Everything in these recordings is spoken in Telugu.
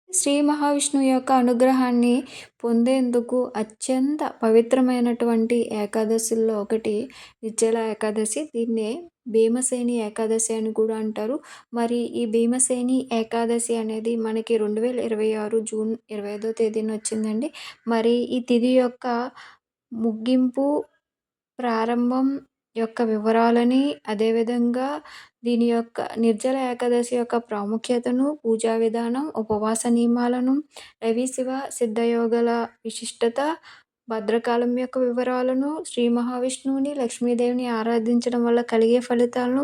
శ్రీ మహావిష్ణువు యొక్క అనుగ్రహాన్ని పొందేందుకు అత్యంత పవిత్రమైనటువంటి ఏకాదశుల్లో ఒకటి నిర్జల ఏకాదశి. దీన్నే భీమసేని ఏకాదశి అని కూడా అంటారు. మరి ఈ భీమసేని ఏకాదశి అనేది మనకి 2026 జూన్ 25వ తేదీన వచ్చిందండి. మరి ఈ తిథి యొక్క ముగింపు, ప్రారంభం యొక్క వివరాలని, అదేవిధంగా దీని యొక్క నిర్జల ఏకాదశి యొక్క ప్రాముఖ్యతను, పూజా విధానం, ఉపవాస నియమాలను, రవి, శివ, సిద్ధయోగుల విశిష్టత, భద్రకాళం యొక్క వివరాలను, శ్రీ మహావిష్ణువుని, లక్ష్మీదేవిని ఆరాధించడం వల్ల కలిగే ఫలితాలను,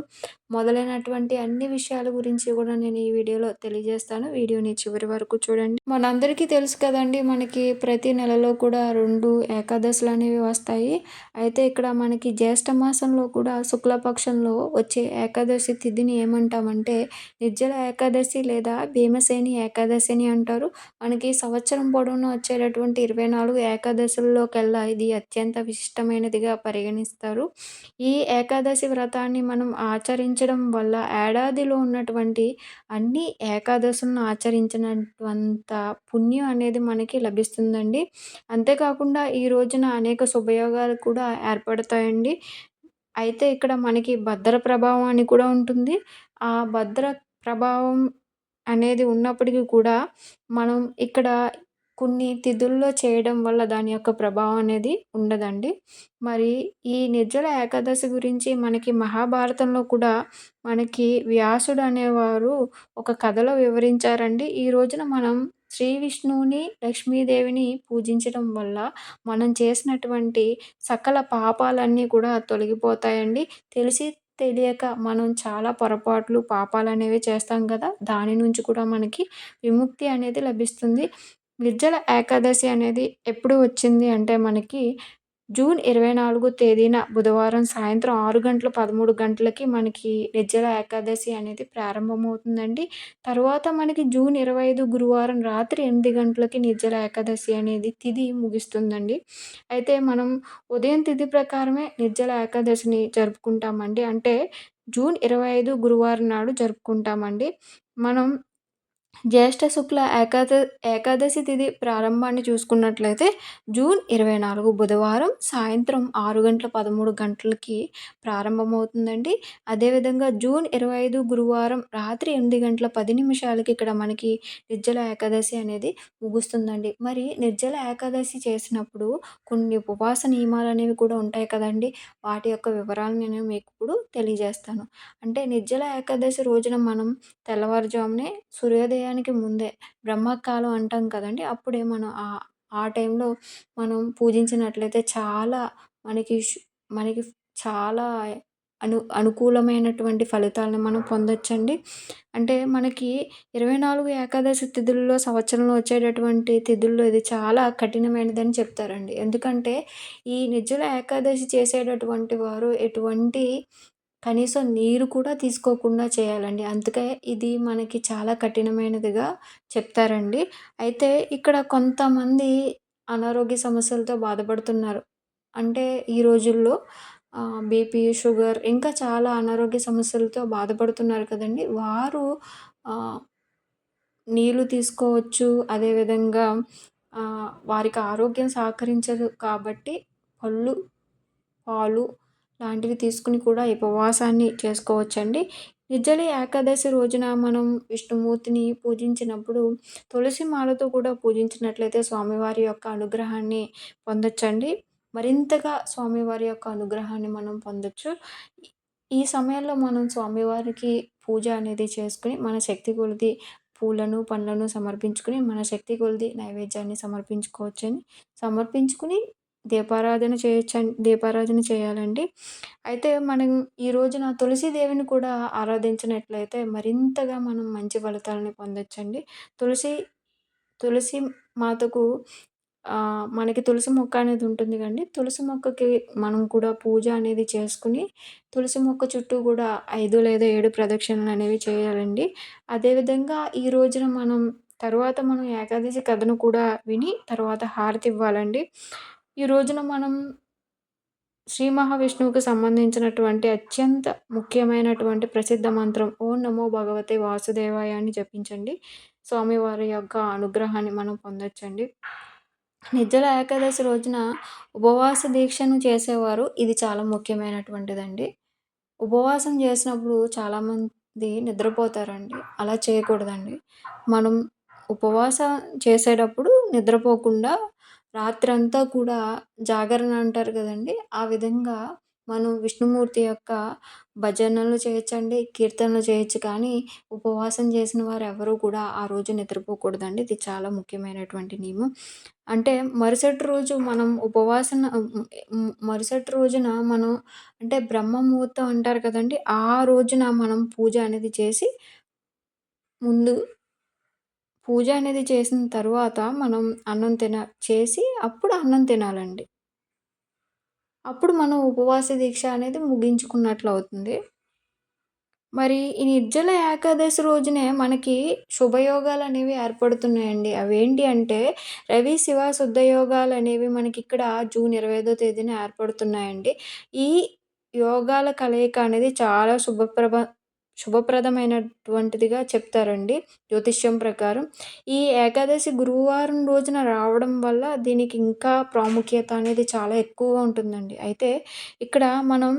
మొదలైనటువంటి అన్ని విషయాల గురించి కూడా నేను ఈ వీడియోలో తెలియజేస్తాను. వీడియోని చివరి వరకు చూడండి. మనందరికీ తెలుసు కదండీ! మనకి ప్రతి నెలలో కూడా 2 ఏకాదశులనేవి వస్తాయి. అయితే ఇక్కడ మనకి జ్యేష్ఠ మాసంలో కూడా శుక్లపక్షంలో వచ్చే ఏకాదశి తిథిని ఏమంటామంటే నిర్జల ఏకాదశి లేదా భీమసేని ఏకాదశి అని అంటారు. మనకి సంవత్సరం పొడవునా వచ్చేటటువంటి 24 ఏకాదశుల్లోకెల్లా ఇది అత్యంత విశిష్టమైనదిగా పరిగణిస్తారు. ఈ ఏకాదశి వ్రతాన్ని మనం ఆచరించడం వల్ల ఏడాదిలో ఉన్నటువంటి అన్ని ఏకాదశులను ఆచరించినంత పుణ్యం అనేది మనకి లభిస్తుందండి. అంతేకాకుండా ఈ రోజున అనేక శుభయోగాలు కూడా ఏర్పడతాయండి. అయితే ఇక్కడ మనకి భద్ర ప్రభావం అని కూడా ఉంటుంది. ఆ భద్ర ప్రభావం అనేది ఉన్నప్పటికీ కూడా మనం ఇక్కడ కొన్ని తిథుల్లో చేయడం వల్ల దాని యొక్క ప్రభావం అనేది ఉండదండి. మరి ఈ నిర్జల ఏకాదశి గురించి మనకి మహాభారతంలో కూడా మనకి వ్యాసుడు అనేవారు ఒక కథలో వివరించారండి. ఈ రోజున మనం శ్రీ విష్ణువుని, లక్ష్మీదేవిని పూజించడం వల్ల మనం చేసినటువంటి సకల పాపాలన్నీ కూడా తొలగిపోతాయండి. తెలిసి తెలియక మనం చాలా పొరపాట్లు, పాపాలనేవి చేస్తాం కదా! దాని నుంచి కూడా మనకి విముక్తి అనేది లభిస్తుంది. నిర్జల ఏకాదశి అనేది ఎప్పుడు వచ్చింది అంటే మనకి జూన్ 24 తేదీన బుధవారం సాయంత్రం 6:13 మనకి నిర్జల ఏకాదశి అనేది ప్రారంభమవుతుందండి. తర్వాత మనకి జూన్ 25 గురువారం రాత్రి 8 గంటలకి నిర్జల ఏకాదశి అనేది తిథి ముగుస్తుందండి. అయితే మనం ఉదయం తిథి ప్రకారమే నిర్జల ఏకాదశిని జరుపుకుంటామండి. అంటే జూన్ 25 గురువారం నాడు జరుపుకుంటామండి. మనం జ్యేష్ఠ శుక్ల ఏకాదశి తిథి ప్రారంభాన్ని చూసుకున్నట్లయితే జూన్ 24 బుధవారం సాయంత్రం 6:13 ప్రారంభమవుతుందండి. అదేవిధంగా జూన్ 25 గురువారం రాత్రి 8:10 ఇక్కడ మనకి నిర్జల ఏకాదశి అనేది ముగుస్తుందండి. మరి నిర్జల ఏకాదశి చేసినప్పుడు కొన్ని ఉపవాస నియమాలనేవి కూడా ఉంటాయి కదండీ! వాటి యొక్క వివరాలు నేను మీకు ఇప్పుడు తెలియజేస్తాను. అంటే నిర్జల ఏకాదశి రోజున మనం తెల్లవారుజామునే సూర్యోదయానికి ముందే బ్రహ్మకాలం అంటాం కదండీ! అప్పుడే మనం ఆ టైంలో మనం పూజించినట్లయితే చాలా మనకి మనకి చాలా అనుకూలమైనటువంటి ఫలితాలను మనం పొందొచ్చండి. అంటే మనకి 24 ఏకాదశి తిథుల్లో సంవత్సరంలో వచ్చేటటువంటి తిథుల్లో ఇది చాలా కఠినమైనదని చెప్తారండి. ఎందుకంటే ఈ నిర్జల ఏకాదశి చేసేటటువంటి వారు ఎటువంటి కనీసం నీరు కూడా తీసుకోకుండా చేయాలండి. అందుకే ఇది మనకి చాలా కఠినమైనదిగా చెప్తారండి. అయితే ఇక్కడ కొంతమంది అనారోగ్య సమస్యలతో బాధపడుతున్నారు. అంటే ఈ రోజుల్లో బీపీ, షుగర్ ఇంకా చాలా అనారోగ్య సమస్యలతో బాధపడుతున్నారు కదండీ! వారు ఆహ్, నీళ్ళు తీసుకోవచ్చు. అదేవిధంగా వారికి ఆరోగ్యం సహకరించదు కాబట్టి పళ్ళు, పాలు లాంటివి తీసుకొని కూడా ఈ ఉపవాసాన్ని చేసుకోవచ్చండి. నిర్జల ఏకాదశి రోజున మనం విష్ణుమూర్తిని పూజించినప్పుడు తులసి మాలతో కూడా పూజించినట్లయితే స్వామివారి యొక్క అనుగ్రహాన్ని పొందొచ్చండి. మరింతగా స్వామివారి యొక్క అనుగ్రహాన్ని మనం పొందొచ్చు. ఈ ఈ సమయంలో మనం స్వామివారికి పూజ అనేది చేసుకొని మన శక్తి కొలది పూలను, పండ్లను సమర్పించుకొని మన శక్తి కొలది నైవేద్యాన్ని సమర్పించుకోవచ్చని సమర్పించుకొని దీపారాధన చేయాలండి. అయితే మనం ఈ రోజున తులసి దేవిని కూడా ఆరాధించినట్లయితే మరింతగా మనం మంచి ఫలితాలను పొందొచ్చండి. తులసి తులసి మాతకు మనకి తులసి మొక్క అనేది ఉంటుంది కదండీ! తులసి మొక్కకి మనం కూడా పూజ అనేది చేసుకొని, తులసి మొక్క చుట్టూ కూడా 5 లేదా 7 ప్రదక్షిణలనేవి చేయాలండి. అదేవిధంగా ఈ రోజున మనం ఏకాదశి కథను కూడా విని తర్వాత హారతి ఇవ్వాలండి. ఈ రోజున మనం శ్రీ మహావిష్ణువుకి సంబంధించినటువంటి అత్యంత ముఖ్యమైనటువంటి ప్రసిద్ధ మంత్రం ఓం నమో భగవతే వాసుదేవాయ అని జపించండి. స్వామివారి యొక్క అనుగ్రహాన్ని మనం పొందొచ్చండి. నిర్జల ఏకాదశి రోజున ఉపవాస దీక్షను చేసేవారు ఇది చాలా ముఖ్యమైనటువంటిదండి. ఉపవాసం చేసినప్పుడు చాలామంది నిద్రపోతారండి. అలా చేయకూడదండి. మనం ఉపవాసం చేసేటప్పుడు నిద్రపోకుండా రాత్రంతా కూడా జాగరణ అంటారు కదండీ! ఆ విధంగా మనం విష్ణుమూర్తి యొక్క భజనలు చేయొచ్చండి, కీర్తనలు చేయొచ్చు. కానీ ఉపవాసం చేసిన వారెవరూ కూడా ఆ రోజు నిద్రపోకూడదండి. ఇది చాలా ముఖ్యమైనటువంటి నియమం. అంటే మరుసటి రోజు మనం మరుసటి రోజున మనం అంటే బ్రహ్మ ముహూర్తం అంటారు కదండీ! ఆ రోజున మనం పూజ అనేది చేసి ముందు పూజ అనేది చేసిన తరువాత మనం చేసి అప్పుడు అన్నం తినాలండి. అప్పుడు మనం ఉపవాస దీక్ష అనేది ముగించుకున్నట్లవుతుంది. మరి ఈ నిర్జల ఏకాదశి రోజునే మనకి శుభయోగాలనేవి ఏర్పడుతున్నాయండి. అవేంటి అంటే రవి, శివ శుద్ధయోగాలనేవి మనకిక్కడ జూన్ 25దో తేదీన ఏర్పడుతున్నాయండి. ఈ యోగాల కలయిక అనేది చాలా శుభప్రదమైనటువంటిదిగా చెప్తారండి జ్యోతిష్యం ప్రకారం. ఈ ఏకాదశి గురువారం రోజున రావడం వల్ల దీనికి ఇంకా ప్రాముఖ్యత అనేది చాలా ఎక్కువగా ఉంటుందండి. అయితే ఇక్కడ మనం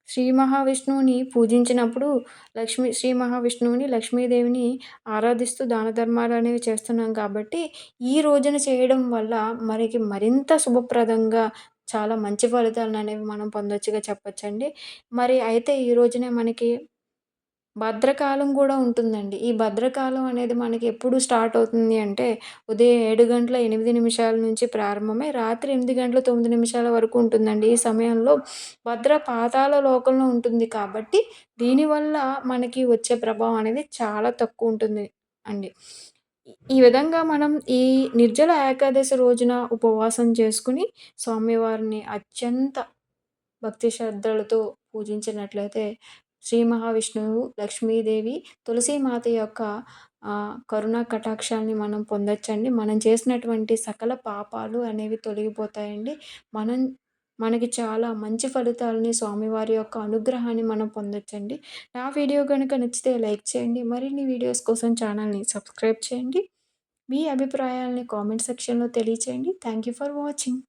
శ్రీ మహావిష్ణువుని పూజించినప్పుడు శ్రీ మహావిష్ణువుని, లక్ష్మీదేవిని ఆరాధిస్తూ దాన ధర్మాలనేవి చేస్తున్నాం కాబట్టి, ఈ రోజున చేయడం వల్ల మనకి మరింత శుభప్రదంగా చాలా మంచి ఫలితాలననేవి మనం పొందొచ్చుగా చెప్పొచ్చండి. మరి అయితే ఈ రోజునే మనకి భద్రకాలం గూడా ఉంటుందండి. ఈ భద్రకాలం అనేది మనకి ఎప్పుడు స్టార్ట్ అవుతుంది అంటే, ఉదయం 7:08 నుంచి ప్రారంభమై రాత్రి 8:09 వరకు ఉంటుందండి. ఈ సమయంలో భద్ర పాతాళ లోకంలో ఉంటుంది కాబట్టి, దీనివల్ల మనకి వచ్చే ప్రభావం అనేది చాలా తక్కువుంటుంది అండి. ఈ విధంగా మనం ఈ నిర్జల ఏకాదశి రోజున ఉపవాసం చేసుకొని, స్వామివారిని అత్యంత భక్తి శ్రద్ధలతో పూజించినట్లయితే శ్రీ మహావిష్ణువు, లక్ష్మీదేవి, తులసీమాత యొక్క కరుణా కటాక్షాల్ని మనం పొందొచ్చండి. మనం చేసినటువంటి సకల పాపాలు అనేవి తొలగిపోతాయండి. మనం మనకి చాలా మంచి ఫలితాలని స్వామివారి యొక్క అనుగ్రహాన్ని మనం పొందొచ్చండి. నా వీడియో గనుక నచ్చితే లైక్ చేయండి. మరిన్ని వీడియోస్ కోసం ఛానల్‌ని సబ్స్క్రైబ్ చేయండి. మీ అభిప్రాయాల్ని కామెంట్ సెక్షన్‌లో తెలియచేయండి. Thank you for watching.